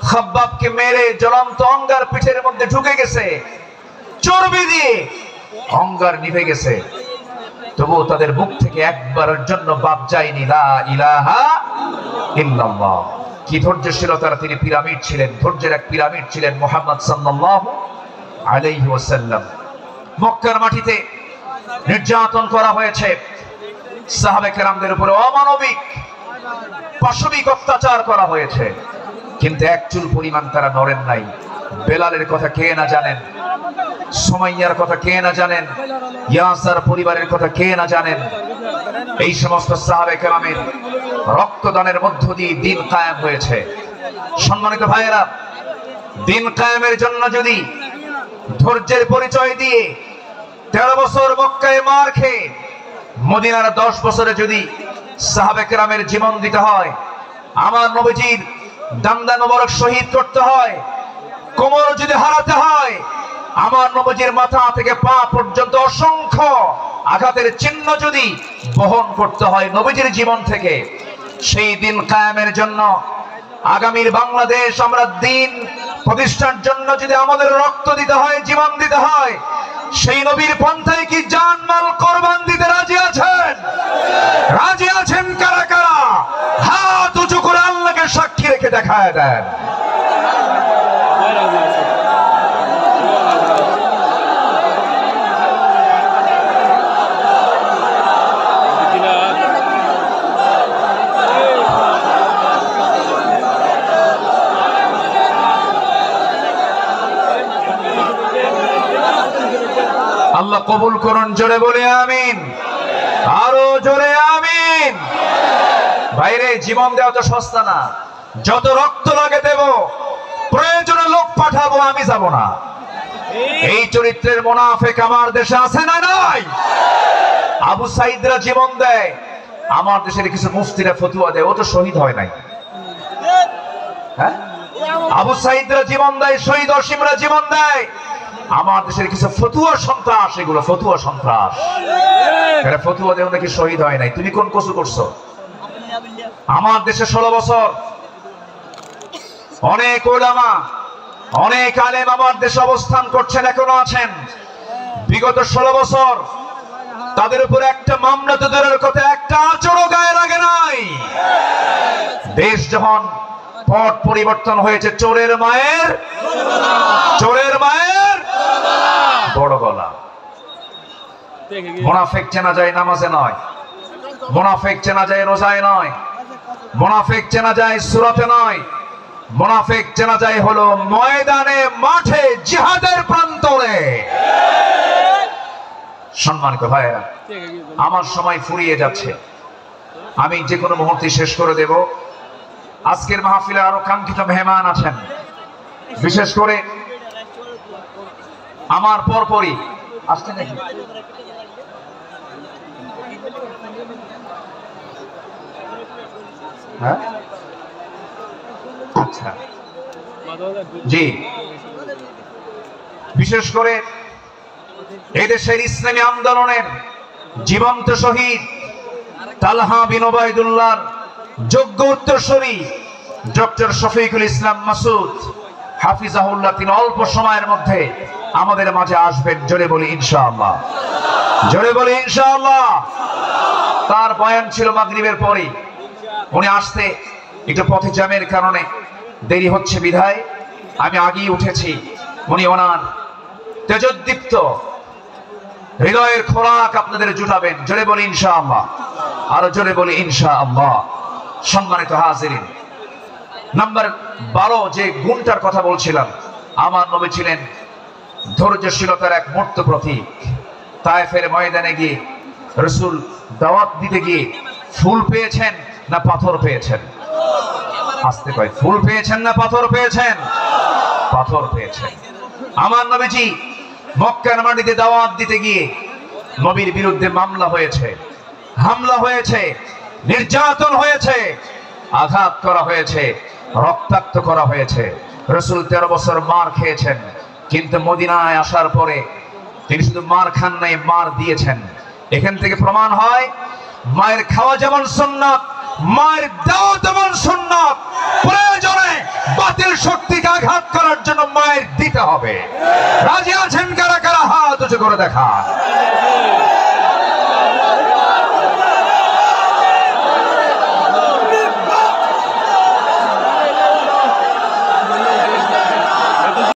খাব্বাবকে মেরে জ্বলন্ত অঙ্গার পিঠের মধ্যে ঢুকে গেছে, চর্বি দিয়ে অঙ্গার নিভে গেছে, তবুও তাদের মুখ থেকে একবারের জন্য বাপ যায়নি লা ইলাহা ইল্লাল্লাহ। কি ধৈর্যশীলতার তিনি পিরামিড ছিলেন, ধৈর্যের এক পিরামিড ছিলেন মুহাম্মদ সাল্লাল্লাহু আলাইহি ওয়াসাল্লাম। মক্কার মাটিতে নির্যাতন করা হয়েছে, সাহাবে কেরামদের উপরে অমানবিক পাশবিক অত্যাচার করা হয়েছে, কিন্তু এক চুল পরিমাণ তারা নড়েন নাই। বেলালের কথা কে না জানেন, সুমাইয়ার কথা কে না জানেন, ইয়াসার পরিবারের কথা কে না জানেন। এই সমস্ত সাহাবে কেরামের রক্তদানের মধ্য দিয়ে দিন কায়েম হয়েছে। সম্মানিত ভাইয়েরা, দিন কায়েমের জন্য যদি ধৈর্যের পরিচয় দিয়ে 13 বছর মক্কায় মার খেয়ে মদিনার 10 বছরে যদি সাহাবে কেরামের জীবন দিতে হয়, আমার নবীজির দান্দা মোবারক শহীদ করতে হয়, কোমর যদি হারাতে হয়, আমার নবীজির মাথা থেকে পা পর্যন্ত অসংখ্য আঘাতের চিহ্ন যদি বহন করতে হয় নবীজির জীবন থেকে, সেই দিন কায়েমের জন্য আগামীর বাংলাদেশ আমরা দিন প্রতিষ্ঠার জন্য যদি আমাদের রক্ত দিতে হয়, জীবন দিতে হয়, সেই নবীর পন্থায় কি জানমাল কোরবান দিতে রাজি আছেন? রাজি আছেন কারা কারা? হাত উঁচু করে আল্লাহকে সাক্ষী রেখে দেখায় দেন। আল্লাহ কবুল করুন, জোরে বলে আমিন, আরো জোরে আমিন। ভাইরে, জীবন দেওয়া তো সস্তা না, যত রক্ত লাগে দেব, প্রয়োজনে লোক পাঠাবো, আমি যাব না। এই চরিত্রের মুনাফিক আমার দেশে আছে না নাই? আবু সাইদরা জীবন দেয়, আমার দেশের কিছু মুফতিরা ফতুয়া দেয়, ও তো শহীদ হয় নাই। হ্যাঁ, আবু সাইদরা জীবন দেয়, শহীদ অসীমরা জীবন দেয়, আমার দেশের কিছু ফতুয়া সন্ত্রাস, এগুলো ফতুয়া সন্ত্রাস। এরা ফতুয়া দেও নাকি শহীদ হয় নাই, তুমি কোন কসু করছো? আমার দেশে 16 বছর অনেক ওলামা, অনেক আলেম আমার দেশে অবস্থান করছেন, এখনো আছেন। বিগত 16 বছর তাদের উপর একটা মামলা তো দূরের কথা, একটা আচরও গায়ে লাগে নাই। দেশ যখন পট পরিবর্তন হয়েছে, চোরের মায়ের বড় গলা। মুনাফিক চেনা যায় নামাজে নয়, মুনাফিক চেনা যায় রোজায় নয়, মুনাফিক চেনা যায় সূরাতে নয়, মুনাফিক চেনা যায় হলো ময়দানে, মাঠে, জিহাদের প্রান্তরে। সম্মানিত ভাইরা, আমার সময় ফুরিয়ে যাচ্ছে, আমি যে কোনো মুহূর্তে শেষ করে দেব। আজকের মাহফিলে আরো কাঙ্ক্ষিত মেহমান আছেন, বিশেষ করে আমার পরপরই আসছে নাকি? হ্যাঁ, আচ্ছা, জি। বিশেষ করে এদেশের ইসলামী আন্দোলনের জীবন্ত শহীদ তালহা বিন ওবায়দুল্লাহর যোগ্য উত্তরসূরি ডক্টর শফিকুল ইসলাম মাসুদ হাফিজাহুল্লাহ, তিনি অল্প সময়ের মধ্যে আমাদের মাঝে আসবেন। জোরে বলি ইনশাআল্লাহ, জোরে বলি ইনশাআল্লাহ। তার বয়ান ছিল মাগরিবের পরে, উনি আসতে একটু পথে জ্যামের কারণে দেরি হচ্ছে বিধায় আমি আগেই উঠেছি। উনি ওনার তেজোদ্দীপ্ত হৃদয়ের খোরাক আপনাদের জুটাবেন। জোরে বলি ইনশাআল্লাহ, আরো জোরে বলি ইনশাআল্লাহ। সম্মানিত হাজিরিন, নাম্বার 12 যে গুণটার কথা বলছিলাম, আমার নবী ছিলেন ধৈর্যশীলতার এক মূর্ত প্রতীক। তায়েফের ময়দানে গিয়ে রাসূল দাওয়াত দিতে গিয়ে ফুল পেয়েছেন না পাথর পেয়েছেন? আসতে কয়, ফুল পেয়েছেন না পাথর পেয়েছেন? পাথর পেয়েছেন। আমার নবীজি মক্কার মাটিতে দাওয়াত দিতে গিয়ে নবীর বিরুদ্ধে মামলা হয়েছে, হামলা হয়েছে, নির্যাতন হয়েছে, আঘাত করা হয়েছে, রক্তাক্ত করা হয়েছে। রাসূল 13 বছর মার খেয়েছেন, কিন্তু মদিনায় আসার পরে তিনি শুধু মার খান নাই, মার দিয়েছেন। এখান থেকে প্রমাণ হয় মায়ের খাওয়া যেমন সুন্নাত, মায়ের দেওয়া যেমন সুন্নাত। প্রয়োজনে বাতিল শক্তিকে আঘাত করার জন্য মায়ের দিতে হবে। রাজি আছেন কারা কারা? হাত উঁচু করে দেখান।